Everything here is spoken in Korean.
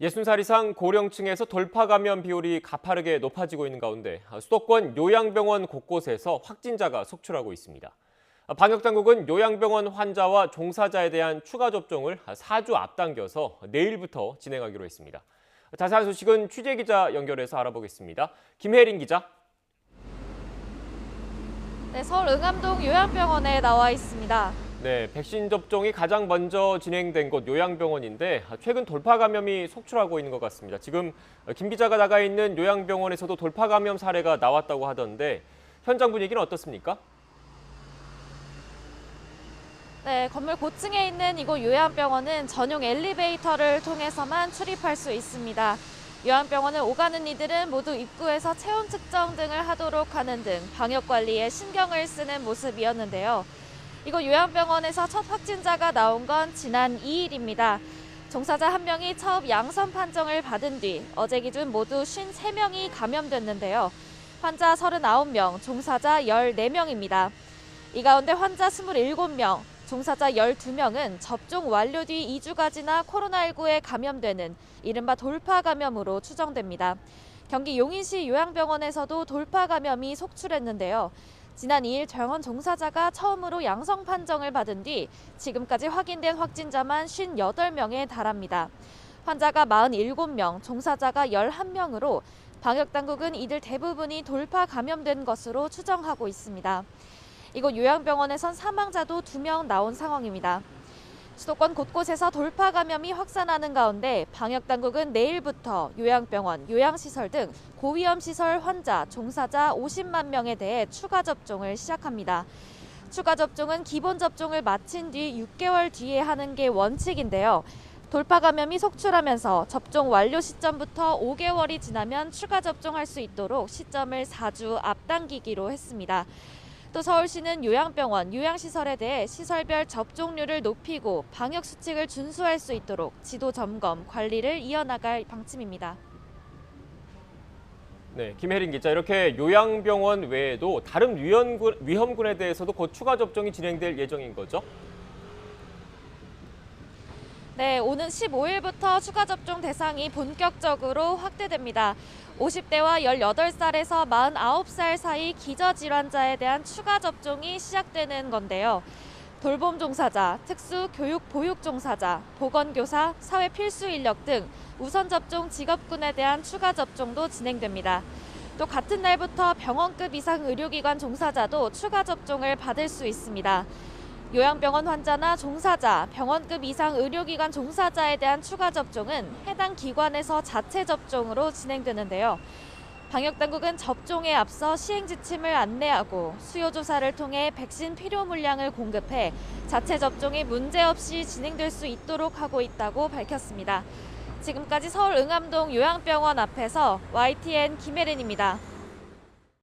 60살 이상 고령층에서 돌파 감염 비율이 가파르게 높아지고 있는 가운데 수도권 요양병원 곳곳에서 확진자가 속출하고 있습니다. 방역당국은 요양병원 환자와 종사자에 대한 추가 접종을 4주 앞당겨서 내일부터 진행하기로 했습니다. 자세한 소식은 취재기자 연결해서 알아보겠습니다. 김혜린 기자. 네, 서울 응암동 요양병원에 나와 있습니다. 네, 백신 접종이 가장 먼저 진행된 곳 요양병원인데 최근 돌파 감염이 속출하고 있는 것 같습니다. 지금 김 기자가 나가 있는 요양병원에서도 돌파 감염 사례가 나왔다고 하던데 현장 분위기는 어떻습니까? 네, 건물 고층에 있는 이곳 요양병원은 전용 엘리베이터를 통해서만 출입할 수 있습니다. 요양병원을 오가는 이들은 모두 입구에서 체온 측정 등을 하도록 하는 등 방역 관리에 신경을 쓰는 모습이었는데요. 이곳 요양병원에서 첫 확진자가 나온 건 지난 2일입니다. 종사자 1명이 처음 양성 판정을 받은 뒤 어제 기준 모두 53명이 감염됐는데요. 환자 39명, 종사자 14명입니다. 이 가운데 환자 27명, 종사자 12명은 접종 완료 뒤 2주가 지나 코로나19에 감염되는 이른바 돌파 감염으로 추정됩니다. 경기 용인시 요양병원에서도 돌파 감염이 속출했는데요. 지난 2일 병원 종사자가 처음으로 양성 판정을 받은 뒤 지금까지 확인된 확진자만 58명에 달합니다. 환자가 47명, 종사자가 11명으로 방역당국은 이들 대부분이 돌파 감염된 것으로 추정하고 있습니다. 이곳 요양병원에선 사망자도 2명 나온 상황입니다. 수도권 곳곳에서 돌파 감염이 확산하는 가운데 방역당국은 내일부터 요양병원, 요양시설 등 고위험 시설 환자, 종사자 50만 명에 대해 추가 접종을 시작합니다. 추가 접종은 기본 접종을 마친 뒤 6개월 뒤에 하는 게 원칙인데요. 돌파 감염이 속출하면서 접종 완료 시점부터 5개월이 지나면 추가 접종할 수 있도록 시점을 4주 앞당기기로 했습니다. 또 서울시는 요양병원, 요양시설에 대해 시설별 접종률을 높이고 방역 수칙을 준수할 수 있도록 지도 점검, 관리를 이어나갈 방침입니다. 네, 김혜린 기자. 이렇게 요양병원 외에도 다른 위험군에 대해서도 곧 추가 접종이 진행될 예정인 거죠? 네, 오는 15일부터 추가 접종 대상이 본격적으로 확대됩니다. 50대와 18살에서 49살 사이 기저질환자에 대한 추가 접종이 시작되는 건데요. 돌봄 종사자, 특수 교육 보육 종사자, 보건교사, 사회 필수 인력 등 우선 접종 직업군에 대한 추가 접종도 진행됩니다. 또 같은 날부터 병원급 이상 의료기관 종사자도 추가 접종을 받을 수 있습니다. 요양병원 환자나 종사자, 병원급 이상 의료기관 종사자에 대한 추가 접종은 해당 기관에서 자체 접종으로 진행되는데요. 방역당국은 접종에 앞서 시행 지침을 안내하고 수요 조사를 통해 백신 필요 물량을 공급해 자체 접종이 문제없이 진행될 수 있도록 하고 있다고 밝혔습니다. 지금까지 서울 응암동 요양병원 앞에서 YTN 김혜린입니다.